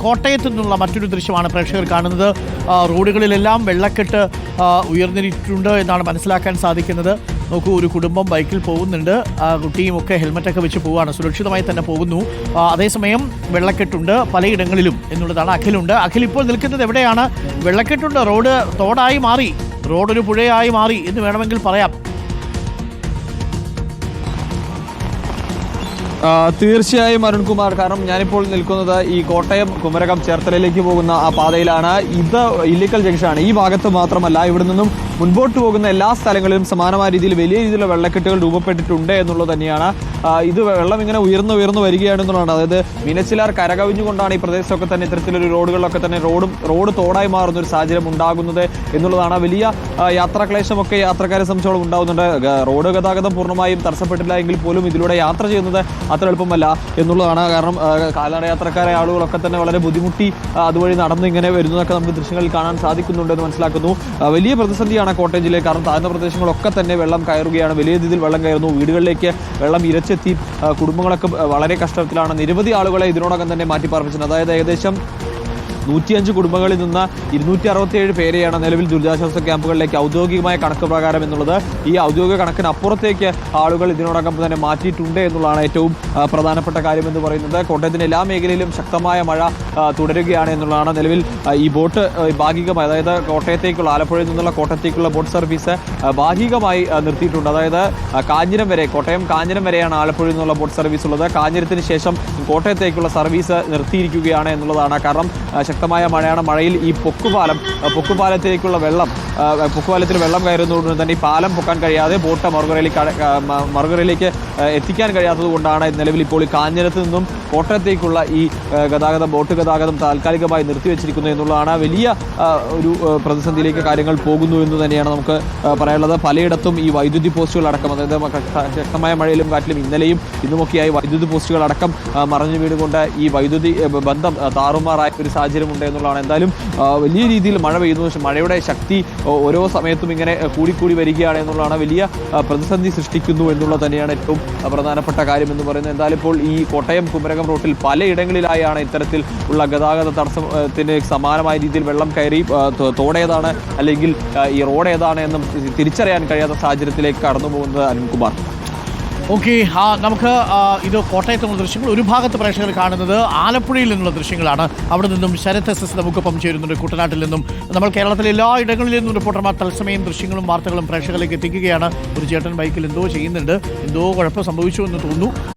കോട്ടയത്തു നിന്നുള്ള മറ്റൊരു ദൃശ്യമാണ് പ്രേക്ഷകർ കാണുന്നത്. റോഡുകളിലെല്ലാം വെള്ളക്കെട്ട് ഉയർന്നിട്ടുണ്ട് എന്നാണ് മനസ്സിലാക്കാൻ സാധിക്കുന്നത്. നോക്കൂ, ഒരു കുടുംബം ബൈക്കിൽ പോകുന്നുണ്ട്, കുട്ടിയും ഒക്കെ ഹെൽമറ്റൊക്കെ വെച്ച് പോവുകയാണ്, സുരക്ഷിതമായി തന്നെ പോകുന്നു. അതേസമയം വെള്ളക്കെട്ടുണ്ട് പലയിടങ്ങളിലും എന്നുള്ളതാണ്. അഖിൽ ഇപ്പോൾ നിൽക്കുന്നത് എവിടെയാണ്? വെള്ളക്കെട്ടുണ്ട്, റോഡ് തോടായി മാറി, റോഡൊരു പുഴയായി മാറി എന്ന് വേണമെങ്കിൽ പറയാം. തീർച്ചയായും അരുൺകുമാർ, കാരണം ഞാനിപ്പോൾ നിൽക്കുന്നത് ഈ കോട്ടയം കുമരകം ചേർത്തലയിലേക്ക് പോകുന്ന ആ പാതയിലാണ്. ഇത് ഇല്ലിക്കൽ ജംഗ്ഷനാണ്. ഈ ഭാഗത്ത് മാത്രമല്ല, ഇവിടെ നിന്നും മുൻപോട്ട് പോകുന്ന എല്ലാ സ്ഥലങ്ങളിലും സമാനമായ രീതിയിൽ വലിയ രീതിയിലുള്ള വെള്ളക്കെട്ടുകൾ രൂപപ്പെട്ടിട്ടുണ്ട് എന്നുള്ളത് തന്നെയാണ്. ഇത് വെള്ളം ഇങ്ങനെ ഉയർന്നു വരികയാണെന്നുള്ളതാണ്. അതായത് മീനച്ചിലാർ കരകവിഞ്ഞുകൊണ്ടാണ് ഈ പ്രദേശമൊക്കെ തന്നെ ഇത്തരത്തിലൊരു റോഡുകളിലൊക്കെ തന്നെ റോഡ് തോടായി മാറുന്ന ഒരു സാഹചര്യം ഉണ്ടാകുന്നത് എന്നുള്ളതാണ്. വലിയ യാത്രാക്ലേശമൊക്കെ യാത്രക്കാരെ സംബന്ധിച്ചോളം ഉണ്ടാകുന്നുണ്ട്. റോഡ് ഗതാഗതം പൂർണ്ണമായും തടസ്സപ്പെട്ടില്ല എങ്കിൽ പോലും ഇതിലൂടെ യാത്ര ചെയ്യുന്നത് അത്ര എളുപ്പമല്ല എന്നുള്ളതാണ്. കാരണം കാൽനട യാത്രക്കാരായ ആളുകളൊക്കെ തന്നെ വളരെ ബുദ്ധിമുട്ടി അതുവഴി നടന്ന് ഇങ്ങനെ വരുന്നതൊക്കെ നമുക്ക് ദൃശ്യങ്ങളിൽ കാണാൻ സാധിക്കുന്നുണ്ടെന്ന് മനസ്സിലാക്കുന്നു. വലിയ പ്രതിസന്ധിയാണ് കോട്ടയം ജില്ലയിൽ. കാരണം താഴ്ന്ന പ്രദേശങ്ങളൊക്കെ തന്നെ വെള്ളം കയറുകയാണ്, വലിയ രീതിയിൽ വെള്ളം കയറുന്നു. വീടുകളിലേക്ക് വെള്ളം ഇരച്ചെത്തി കുടുംബങ്ങളൊക്കെ വളരെ കഷ്ടത്തിലാണ്. നിരവധി ആളുകളെ ഇതിനോടകം തന്നെ മാറ്റിപ്പാർപ്പിച്ചത്. അതായത് ഏകദേശം 105 കുടുംബങ്ങളിൽ നിന്ന് 267 പേരെയാണ് നിലവിൽ ദുരിതാശ്വാസ ക്യാമ്പുകളിലേക്ക് ഔദ്യോഗികമായ കണക്ക് പ്രകാരം എന്നുള്ളത്. ഈ ഔദ്യോഗിക കണക്കിനപ്പുറത്തേക്ക് ആളുകൾ ഇതിനോടകം തന്നെ മാറ്റിയിട്ടുണ്ട് എന്നുള്ളതാണ് ഏറ്റവും പ്രധാനപ്പെട്ട കാര്യം എന്ന് പറയുന്നത്. കോട്ടയത്തിന്റെ എല്ലാ മേഖലയിലും ശക്തമായ മഴ തുടരുകയാണ് എന്നുള്ളതാണ്. നിലവിൽ ഈ ബോട്ട് ഭാഗികമായി, അതായത് കോട്ടയത്തേക്കുള്ള, ആലപ്പുഴയിൽ നിന്നുള്ള കോട്ടയത്തേക്കുള്ള ബോട്ട് സർവീസ് ഭാഗികമായി നിർത്തിയിട്ടുണ്ട്. അതായത് കാഞ്ഞിരം വരെ, കോട്ടയം കാഞ്ഞിരം വരെയാണ് ആലപ്പുഴയിൽ നിന്നുള്ള ബോട്ട് സർവീസ് ഉള്ളത്. കാഞ്ഞിരത്തിന് ശേഷം കോട്ടയത്തേക്കുള്ള സർവീസ് നിർത്തിയിരിക്കുകയാണ് എന്നുള്ളതാണ്. കാരണം ശക്തമായ മഴയാണ്. മഴയിൽ ഈ പൊക്കുപാലത്തിലേക്കുള്ള പൊക്കുപാലത്തിൽ വെള്ളം കയറുന്നതുകൊണ്ട് തന്നെ ഈ പാലം പൊക്കാൻ കഴിയാതെ ബോട്ട് മറുകരയിലേക്ക് എത്തിക്കാൻ കഴിയാത്തത് കൊണ്ടാണ് നിലവിൽ ഇപ്പോൾ ഈ കാഞ്ഞിരത്ത് നിന്നും കോട്ടയത്തേക്കുള്ള ഈ ബോട്ട് ഗതാഗതം താൽക്കാലികമായി നിർത്തിവെച്ചിരിക്കുന്നത് എന്നുള്ളതാണ്. വലിയ ഒരു പ്രതിസന്ധിയിലേക്ക് കാര്യങ്ങൾ പോകുന്നു എന്ന് തന്നെയാണ് നമുക്ക് പറയാനുള്ളത്. പലയിടത്തും ഈ വൈദ്യുതി പോസ്റ്റുകൾ അടക്കം, അതായത് ശക്തമായ മഴയിലും കാറ്റിലും ഇന്നലെയും ഇന്നുമൊക്കെയായി വൈദ്യുതി പോസ്റ്റുകൾ അടക്കം മറിഞ്ഞു വീടുകൊണ്ട് ഈ വൈദ്യുതി ബന്ധം താറുമാറായ ഒരു സാഹചര്യം ഉണ്ട് എന്നുള്ളതാണ്. എന്തായാലും വലിയ രീതിയിൽ മഴ പെയ്യുന്നു. പക്ഷേ മഴയുടെ ശക്തി ഓരോ സമയത്തും ഇങ്ങനെ കൂടിക്കൂടി വരികയാണ് എന്നുള്ളതാണ്. വലിയ പ്രതിസന്ധി സൃഷ്ടിക്കുന്നു എന്നുള്ളത് തന്നെയാണ് ഏറ്റവും പ്രധാനപ്പെട്ട കാര്യം എന്ന് പറയുന്നത്. എന്തായാലും ഇപ്പോൾ ഈ കോട്ടയം കുമരകം റൂട്ടിൽ പലയിടങ്ങളിലായാണ് ഇത്തരത്തിൽ ഉള്ള ഗതാഗത തടസ്സത്തിന് സമാനമായ രീതിയിൽ വെള്ളം കയറി തോടേതാണ് അല്ലെങ്കിൽ ഈ റോഡ് ഏതാണ് എന്നും തിരിച്ചറിയാൻ കഴിയാത്ത സാഹചര്യത്തിലേക്ക് കടന്നു പോകുന്നത് അരുൺകുമാർ. ഓക്കെ, നമുക്ക് ഇത് കോട്ടയത്ത് നിന്നുള്ള ദൃശ്യങ്ങൾ. ഒരു ഭാഗത്ത് പ്രേക്ഷകർ കാണുന്നത് ആലപ്പുഴയിൽ നിന്നുള്ള ദൃശ്യങ്ങളാണ്. അവിടെ നിന്നും ശരത് എസ് നമുക്കൊപ്പം ചേരുന്നുണ്ട്. കുട്ടനാട്ടിൽ നിന്നും നമ്മൾ കേരളത്തിലെ എല്ലാ ഇടങ്ങളിൽ നിന്നും റിപ്പോർട്ടർമാർ തത്സമയം ദൃശ്യങ്ങളും വാർത്തകളും പ്രേക്ഷകരിലേക്ക് എത്തിക്കുകയാണ്. ഒരു ചേട്ടൻ ബൈക്കിൽ എന്തോ ചെയ്യുന്നുണ്ട്, എന്തോ കുഴപ്പം സംഭവിച്ചു എന്ന് തോന്നുന്നു.